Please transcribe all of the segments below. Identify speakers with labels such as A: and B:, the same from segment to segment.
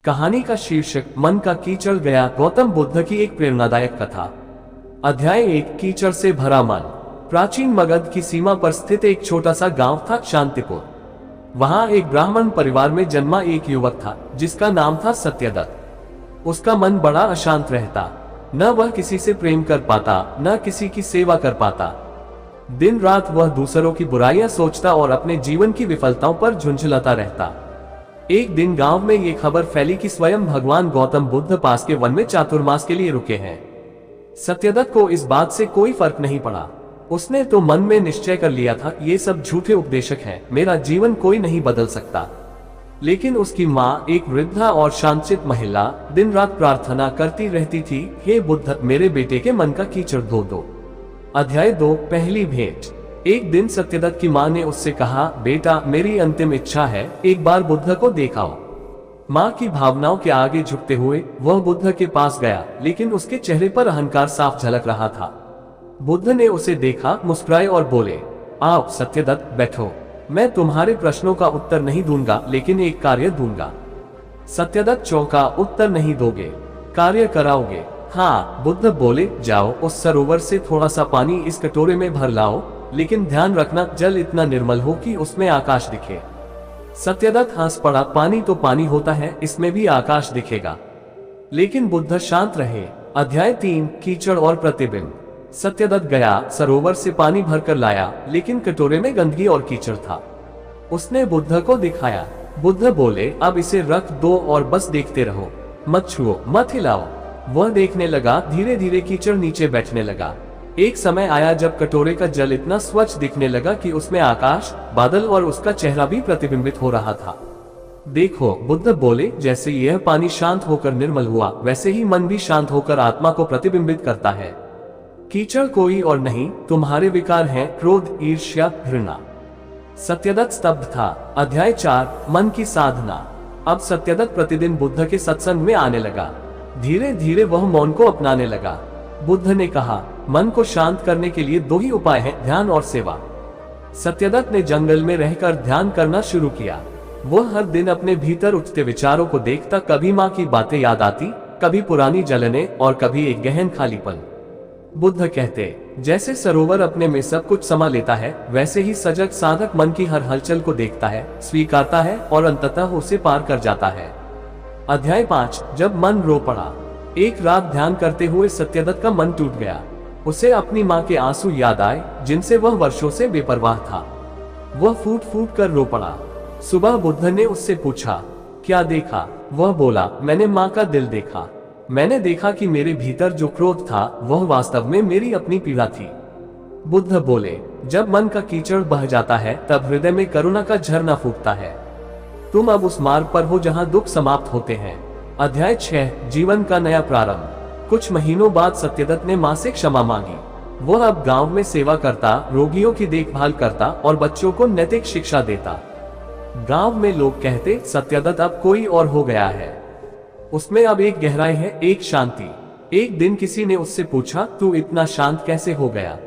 A: कहानी का शीर्षक मन का कीचड़ गया। गौतम बुद्ध की एक प्रेरणादायक कथा। अध्याय 1। कीचड़ से भरा मन। प्राचीन मगध की सीमा पर स्थित एक छोटा सा गांव था शांतिपुर। वहां एक ब्राह्मण परिवार में जन्मा एक युवक था जिसका नाम था सत्यदत्त। उसका मन बड़ा अशांत रहता। न वह किसी से प्रेम कर पाता, न किसी की सेवा कर पाता। दिन रात वह दूसरों की बुराइयां सोचता और अपने जीवन की विफलताओं पर झुंझलाता रहता। एक दिन गांव में ये खबर फैली कि स्वयं भगवान गौतम बुद्ध पास के वन में चातुर्मास के लिए रुके हैं। सत्यदत्त को इस बात से कोई फर्क नहीं पड़ा। उसने तो मन में निश्चय कर लिया था, ये सब झूठे उपदेशक हैं, मेरा जीवन कोई नहीं बदल सकता। लेकिन उसकी माँ, एक वृद्धा और शांतचित्त महिला, दिन रात प्रार्थना करती रहती थी, हे बुद्ध, मेरे बेटे के मन का कीचड़ धो दो। अध्याय 2। पहली भेंट। एक दिन सत्यदत्त की मां ने उससे कहा, बेटा, मेरी अंतिम इच्छा है, एक बार बुद्ध को देखाओ। मां की भावनाओं के आगे झुकते हुए वह बुद्ध के पास गया, लेकिन उसके चेहरे पर अहंकार साफ झलक रहा था। बुद्ध ने उसे देखा, मुस्कुराए और बोले, आओ सत्यदत्त, बैठो। मैं तुम्हारे प्रश्नों का उत्तर नहीं दूंगा, लेकिन एक कार्य दूंगा। सत्यदत्त चौंका, उत्तर नहीं दोगे, कार्य कराओगे? हाँ, बुद्ध बोले, जाओ उस सरोवर से थोड़ा सा पानी इस कटोरे में भर लाओ, लेकिन ध्यान रखना जल इतना निर्मल हो कि उसमें आकाश दिखे। सत्यदत्त हंस पड़ा, पानी तो पानी होता है, इसमें भी आकाश दिखेगा। लेकिन बुद्ध शांत रहे। अध्याय 3। कीचड़ और प्रतिबिंब। सत्यदत्त गया, सरोवर से पानी भरकर लाया, लेकिन कटोरे में गंदगी और कीचड़ था। उसने बुद्ध को दिखाया। बुद्ध बोले, अब इसे रख दो और बस देखते रहो, मत छुओ, मत हिलाओ। वह देखने लगा, धीरे धीरे कीचड़ नीचे बैठने लगा। एक समय आया जब कटोरे का जल इतना स्वच्छ दिखने लगा कि उसमें आकाश, बादल और उसका चेहरा भी प्रतिबिंबित हो रहा था। देखो, बुद्ध बोले, जैसे यह पानी शांत होकर निर्मल हुआ, वैसे ही मन भी शांत होकर आत्मा को प्रतिबिंबित करता है। कीचड़ कोई और नहीं, तुम्हारे विकार हैं, क्रोध, ईर्ष्या, घृणा। सत्यदत्त स्तब्ध था। अध्याय 4। मन की साधना। अब सत्यदत्त प्रतिदिन बुद्ध के सत्संग में आने लगा। धीरे धीरे वह मौन को अपनाने लगा। बुद्ध ने कहा, मन को शांत करने के लिए दो ही उपाय हैं, ध्यान और सेवा। सत्यदत्त ने जंगल में रहकर ध्यान करना शुरू किया। वह हर दिन अपने भीतर उठते विचारों को देखता, कभी माँ की बातें याद आती, कभी पुरानी जलने और कभी एक गहन खालीपन। बुद्ध कहते, जैसे सरोवर अपने में सब कुछ समा लेता है, वैसे ही सजग साधक मन की हर हलचल को देखता है, स्वीकारता है और अंततः उसे पार कर जाता है। अध्याय 5। जब मन रो पड़ा। एक रात ध्यान करते हुए सत्यदत्त का मन टूट गया। उसे अपनी माँ के आंसू याद आए, जिनसे वह वर्षों से बेपरवाह था। वह फूट फूट कर रो पड़ा। सुबह बुद्ध ने उससे पूछा, क्या देखा? वह बोला, मैंने माँ का दिल देखा। मैंने देखा कि मेरे भीतर जो क्रोध था, वह वास्तव में मेरी अपनी पीड़ा थी। बुद्ध बोले, जब मन का कीचड़ बह जाता है, तब हृदय में करुणा का झरना फूटता है। तुम अब उस मार्ग पर हो जहाँ दुख समाप्त होते हैं। अध्याय 6। जीवन का नया प्रारंभ। कुछ महीनों बाद सत्यदत्त ने मां से क्षमा मांगी। वह अब गांव में सेवा करता, रोगियों की देखभाल करता और बच्चों को नैतिक शिक्षा देता। गांव में लोग कहते, सत्यदत्त अब कोई और हो गया है। उसमें अब एक गहराई है, एक शांति। एक दिन किसी ने उससे पूछा, तू इतना शांत कैसे हो गया?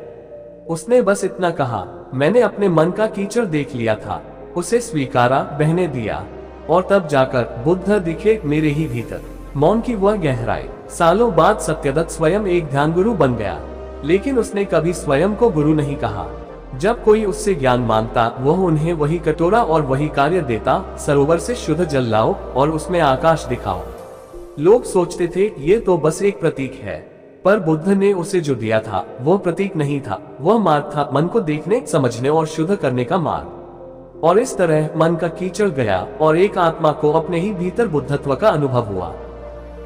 A: उसने बस इतना कहा, मैंने अपने मन का कीचड़ देख लिया था, उसे स्वीकारा, बहने दिया, और तब जाकर बुद्ध दिखे मेरे ही भीतर। मौन की वह गहराई। सालों बाद सत्यदत्त स्वयं एक ध्यान गुरु बन गया, लेकिन उसने कभी स्वयं को गुरु नहीं कहा। जब कोई उससे ज्ञान मांगता, वह उन्हें वही कटोरा और वही कार्य देता, सरोवर से शुद्ध जल लाओ और उसमें आकाश दिखाओ। लोग सोचते थे, ये तो बस एक प्रतीक है, पर बुद्ध ने उसे जो दिया था, वह प्रतीक नहीं था, वह मार्ग था, मन को देखने, समझने और शुद्ध करने का मार्ग। और इस तरह मन का कीचड़ गया और एक आत्मा को अपने ही भीतर बुद्धत्व का अनुभव हुआ।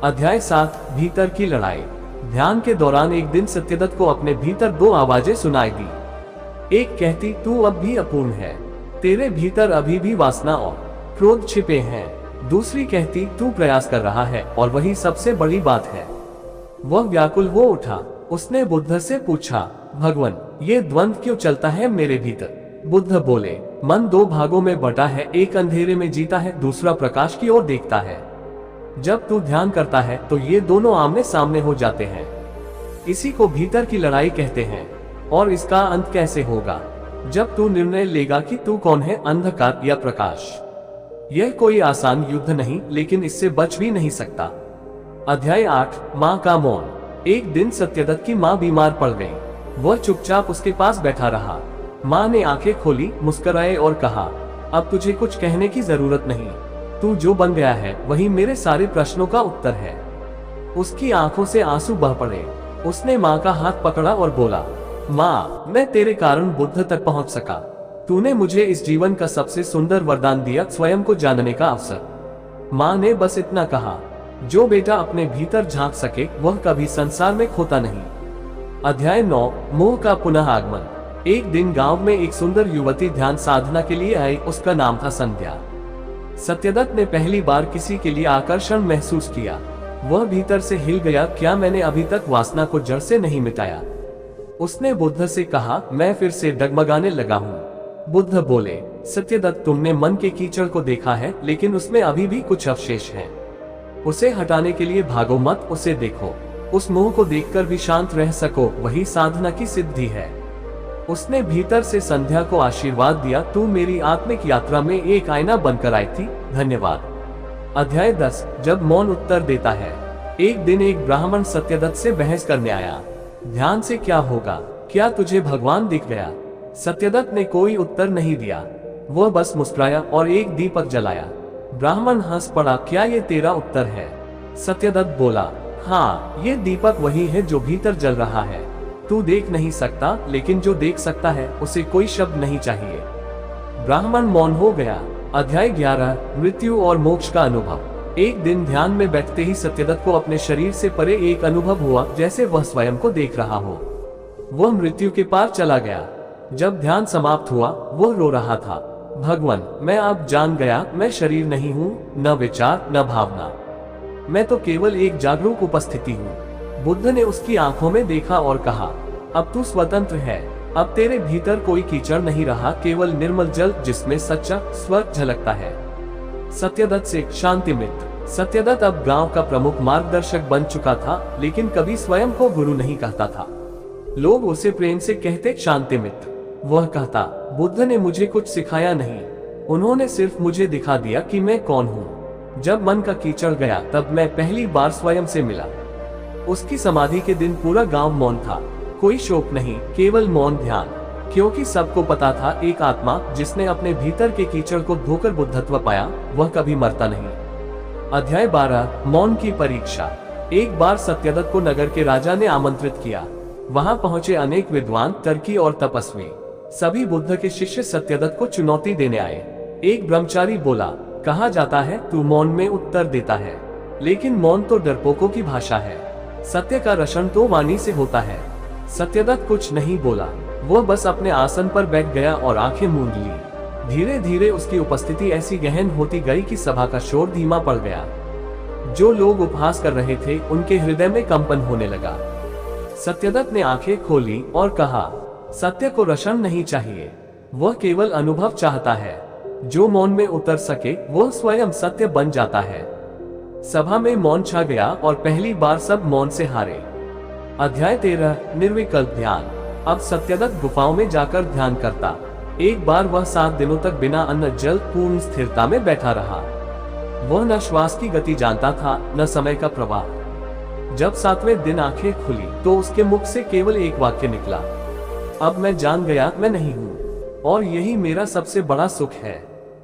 A: अध्याय 7। भीतर की लड़ाई। ध्यान के दौरान एक दिन सत्यदत्त को अपने भीतर दो आवाजें सुनाई दी। एक कहती, तू अब भी अपूर्ण है, तेरे भीतर अभी भी वासना और क्रोध छिपे हैं। दूसरी कहती, तू प्रयास कर रहा है और वही सबसे बड़ी बात है। वह व्याकुल हो उठा। उसने बुद्ध से पूछा, भगवान, ये द्वंद्व क्यों चलता है मेरे भीतर? बुद्ध बोले, मन दो भागों में बटा है, एक अंधेरे में जीता है, दूसरा प्रकाश की ओर देखता है। जब तू ध्यान करता है तो ये दोनों आमने सामने हो जाते हैं। इसी को भीतर की लड़ाई कहते हैं। और इसका अंत कैसे होगा? जब तू निर्णय लेगा कि तू कौन है, अंधकार या प्रकाश। यह कोई आसान युद्ध नहीं, लेकिन इससे बच भी नहीं सकता। अध्याय 8, माँ का मौन। एक दिन सत्यदत्त की माँ बीमार पड़ गई। वह चुपचाप उसके पास बैठा रहा। माँ ने आंखें खोली, मुस्कुराए और कहा, अब तुझे कुछ कहने की जरूरत नहीं। तू जो बन गया है वही मेरे सारे प्रश्नों का उत्तर है। उसकी आंखों से आंसू बह पड़े। उसने माँ का हाथ पकड़ा और बोला, माँ, मैं तेरे कारण बुद्ध तक पहुंच सका। तूने मुझे इस जीवन का सबसे सुंदर वरदान दिया, स्वयं को जानने का अवसर। माँ ने बस इतना कहा, जो बेटा अपने भीतर झांक सके वह कभी संसार में खोता नहीं। अध्याय 9, मोह का पुनः आगमन। एक दिन गांव में एक सुंदर युवती ध्यान साधना के लिए आई। उसका नाम था संध्या। सत्यदत्त ने पहली बार किसी के लिए आकर्षण महसूस किया। वह भीतर से हिल गया, क्या मैंने अभी तक वासना को जड़ से नहीं मिटाया? उसने बुद्ध से कहा। मैं फिर से डगमगाने लगा हूँ। बुद्ध बोले, सत्यदत्त, तुमने मन के कीचड़ को देखा है, लेकिन उसमें अभी भी कुछ अवशेष हैं। उसे हटाने के लिए भागो मत, उसे देखो। उस मोह को देखकर भी शांत रह सको, वही साधना की सिद्धि है। उसने भीतर से संध्या को आशीर्वाद दिया, तू मेरी आत्मिक यात्रा में एक आईना बनकर आई थी, धन्यवाद। अध्याय 10, जब मौन उत्तर देता है। एक दिन एक ब्राह्मण सत्यदत्त से बहस करने आया। ध्यान से क्या होगा? क्या तुझे भगवान दिख गया? सत्यदत्त ने कोई उत्तर नहीं दिया। वह बस मुस्कुराया और एक दीपक जलाया। ब्राह्मण हंस पड़ा, क्या ये तेरा उत्तर है? सत्यदत्त बोला, हाँ, ये दीपक वही है जो भीतर जल रहा है। तू देख नहीं सकता, लेकिन जो देख सकता है उसे कोई शब्द नहीं चाहिए। ब्राह्मण मौन हो गया। अध्याय 11, मृत्यु और मोक्ष का अनुभव। एक दिन ध्यान में बैठते ही सत्यदत्त को अपने शरीर से परे एक अनुभव हुआ, जैसे वह स्वयं को देख रहा हो। वह मृत्यु के पार चला गया। जब ध्यान समाप्त हुआ, वह रो रहा था, भगवान, मैं अब जान गया, मैं शरीर नहीं हूँ, न विचार, न भावना। मैं तो केवल एक जागरूक उपस्थिति हूँ। बुद्ध ने उसकी आंखों में देखा और कहा, अब तू स्वतंत्र है। अब तेरे भीतर कोई कीचड़ नहीं रहा, केवल निर्मल जल जिसमें सच्चा स्वर्ग झलकता है। सत्यदत्त से शांति मित्र। सत्यदत्त अब गांव का प्रमुख मार्गदर्शक बन चुका था, लेकिन कभी स्वयं को गुरु नहीं कहता था। लोग उसे प्रेम से कहते शांति मित्र। वह कहता, बुद्ध ने मुझे कुछ सिखाया नहीं, उन्होंने सिर्फ मुझे दिखा दिया कि मैं कौन हूँ। जब मन का कीचड़ गया, तब मैं पहली बार स्वयं से मिला। उसकी समाधि के दिन पूरा गांव मौन था। कोई शोक नहीं, केवल मौन ध्यान, क्योंकि सबको पता था एक आत्मा जिसने अपने भीतर के कीचड़ को धोकर बुद्धत्व पाया, वह कभी मरता नहीं। अध्याय 12, मौन की परीक्षा। एक बार सत्यदत्त को नगर के राजा ने आमंत्रित किया। वहां पहुंचे अनेक विद्वान, तर्की और तपस्वी। सभी बुद्ध के शिष्य सत्यदत्त को चुनौती देने आए। एक ब्रह्मचारी बोला, कहा जाता है तू मौन में उत्तर देता है, लेकिन मौन तो डरपोकों की भाषा है। सत्य का रक्षण तो वाणी से होता है। सत्यदत्त कुछ नहीं बोला। वह बस अपने आसन पर बैठ गया और आंखें मूंद ली। धीरे धीरे उसकी उपस्थिति ऐसी गहन होती गई कि सभा का शोर धीमा पड़ गया। जो लोग उपहास कर रहे थे, उनके हृदय में कंपन होने लगा। सत्यदत्त ने आंखें खोली और कहा, सत्य को रक्षण नहीं चाहिए, वह केवल अनुभव चाहता है। जो मौन में उतर सके, वह स्वयं सत्य बन जाता है। सभा में मौन छा गया और पहली बार सब मौन से हारे। अध्याय 13, निर्विकल्प ध्यान। अब सत्यदत्त गुफाओं में जाकर ध्यान करता। एक बार वह 7 दिनों तक बिना अन्न जल पूर्ण स्थिरता में बैठा रहा। वह न श्वास की गति जानता था, न समय का प्रवाह। जब 7वें दिन आंखें खुली, तो उसके मुख से केवल एक वाक्य निकला, अब मैं जान गया मैं नहीं हूँ, और यही मेरा सबसे बड़ा सुख है।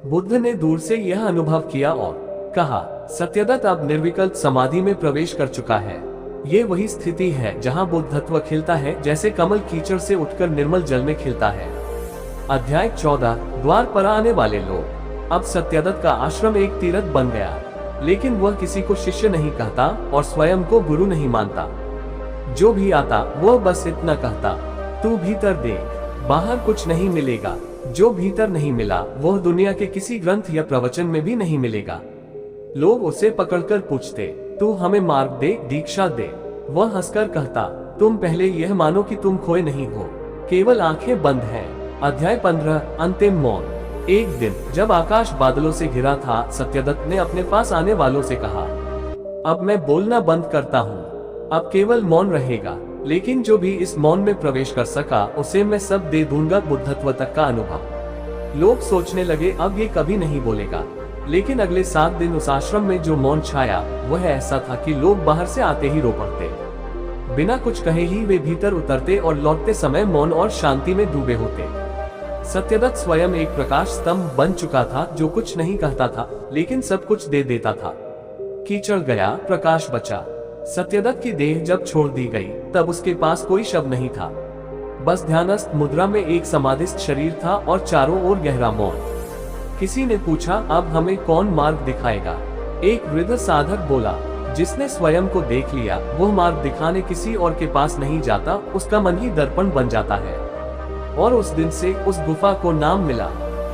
A: बुद्ध ने दूर से यह अनुभव किया और कहा, सत्यदत्त अब निर्विकल्प समाधि में प्रवेश कर चुका है। ये वही स्थिति है जहाँ बुद्धत्व खिलता है, जैसे कमल कीचड़ से उठकर निर्मल जल में खिलता है। अध्याय 14, द्वार पर आने वाले लोग। अब सत्यदत्त का आश्रम एक तीर्थ बन गया, लेकिन वह किसी को शिष्य नहीं कहता और स्वयं को गुरु नहीं मानता। जो भी आता वह बस इतना कहता, तू भीतर देख, बाहर कुछ नहीं मिलेगा। जो भीतर नहीं मिला, वह दुनिया के किसी ग्रंथ या प्रवचन में भी नहीं मिलेगा। लोग उसे पकड़कर पूछते, तू हमें मार्ग दे, दीक्षा दे। वह हंसकर कहता, तुम पहले यह मानो कि तुम खोए नहीं हो, केवल आंखें बंद हैं। अध्याय 15, अंतिम मौन। एक दिन जब आकाश बादलों से घिरा था, सत्यदत्त ने अपने पास आने वालों से कहा, अब मैं बोलना बंद करता हूँ, अब केवल मौन रहेगा। लेकिन जो भी इस मौन में प्रवेश कर सका, उसे मैं सब दे दूंगा, बुद्धत्व तक का अनुभव। लोग सोचने लगे, अब ये कभी नहीं बोलेगा। लेकिन अगले 7 दिन उस आश्रम में जो मौन छाया वह ऐसा था कि लोग बाहर से आते ही रो पड़ते। बिना कुछ कहे ही वे भीतर उतरते और लौटते समय मौन और शांति में डूबे होते। सत्यदत्त स्वयं एक प्रकाश स्तंभ बन चुका था, जो कुछ नहीं कहता था लेकिन सब कुछ दे देता था। कीचड़ गया, प्रकाश बचा। सत्यदत्त की देह जब छोड़ दी गई तब उसके पास कोई शब्द नहीं था, बस ध्यानस्थ मुद्रा में एक समाधिस्थ शरीर था और चारों ओर गहरा मौन। किसी ने पूछा, अब हमें कौन मार्ग दिखाएगा? एक वृद्ध साधक बोला, जिसने स्वयं को देख लिया वह मार्ग दिखाने किसी और के पास नहीं जाता, उसका मन ही दर्पण बन जाता है। और उस दिन से उस गुफा को नाम मिला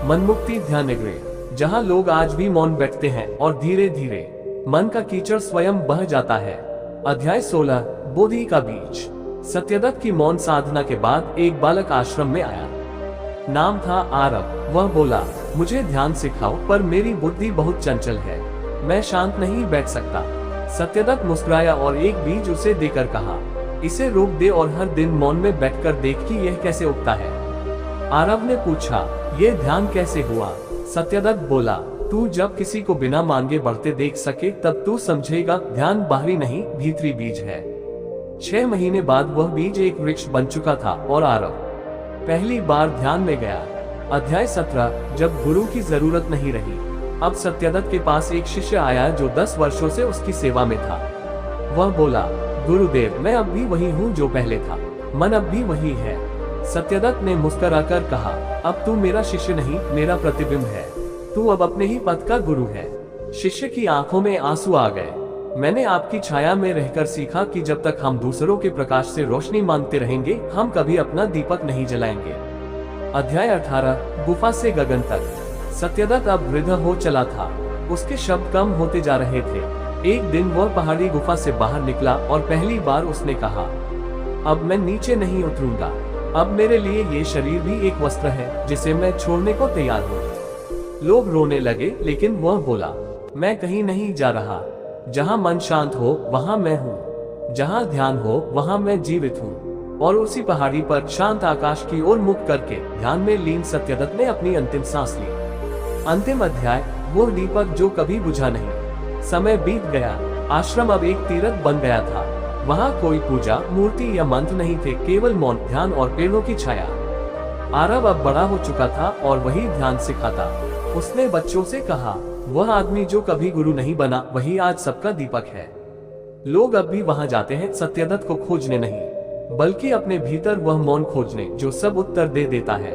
A: मनमुक्ति ध्यानगृह, जहाँ लोग आज भी मौन बैठते हैं और धीरे धीरे मन का कीचड़ स्वयं बह जाता है। अध्याय 16 बोधि का बीज। सत्यदत्त की मौन साधना के बाद एक बालक आश्रम में आया। नाम था आरव। वह बोला, मुझे ध्यान सिखाओ, पर मेरी बुद्धि बहुत चंचल है, मैं शांत नहीं बैठ सकता। सत्यदत्त मुस्कुराया और एक बीज उसे देकर कहा, इसे रोक दे और हर दिन मौन में बैठकर देख कि यह कैसे उगता है। आरव ने पूछा, यह ध्यान कैसे हुआ? सत्यदत्त बोला, तू जब किसी को बिना मांगे बढ़ते देख सके तब तू समझेगा ध्यान बाहरी नहीं भीतरी बीज है। 6 महीने बाद वह बीज एक वृक्ष बन चुका था और आरव पहली बार ध्यान में गया। अध्याय 17 जब गुरु की जरूरत नहीं रही। अब सत्यदत्त के पास एक शिष्य आया जो 10 वर्षों से उसकी सेवा में था। वह बोला, गुरुदेव, मैं अब भी वही हूँ जो पहले था, मन अब भी वही है। सत्यदत्त ने मुस्कुराकर कहा, अब तू मेरा शिष्य नहीं, मेरा प्रतिबिंब है। तू अब अपने ही पद का गुरु है। शिष्य की आंखों में आंसू आ गए। मैंने आपकी छाया में रहकर सीखा कि जब तक हम दूसरों के प्रकाश से रोशनी मांगते रहेंगे, हम कभी अपना दीपक नहीं जलाएंगे। अध्याय 18 गुफा से गगन तक। सत्यदत्त अब वृद्ध हो चला था, उसके शब्द कम होते जा रहे थे। एक दिन वह पहाड़ी गुफा से बाहर निकला और पहली बार उसने कहा, अब मैं नीचे नहीं उतरूंगा, अब मेरे लिए ये शरीर भी एक वस्त्र है जिसे मैं छोड़ने को तैयार हूँ। लोग रोने लगे, लेकिन वह बोला, मैं कहीं नहीं जा रहा। जहाँ मन शांत हो वहाँ मैं हूँ, जहाँ ध्यान हो वहाँ मैं जीवित हूँ। और उसी पहाड़ी पर शांत आकाश की ओर मुख करके ध्यान में लीन सत्यदत्त ने अपनी अंतिम सांस ली। अंतिम अध्याय वो दीपक जो कभी बुझा नहीं। समय बीत गया। आश्रम अब एक तीर्थ बन गया था। वहाँ कोई पूजा, मूर्ति या मंत्र नहीं थे, केवल मौन, ध्यान और पेड़ों की छाया। आरव अब बड़ा हो चुका था और वही ध्यान सिखाता। उसने बच्चों से कहा, वह आदमी जो कभी गुरु नहीं बना वही आज सबका दीपक है। लोग अब भी वहां जाते हैं, सत्यदत्त को खोजने नहीं, बल्कि अपने भीतर वह मौन खोजने जो सब उत्तर दे देता है।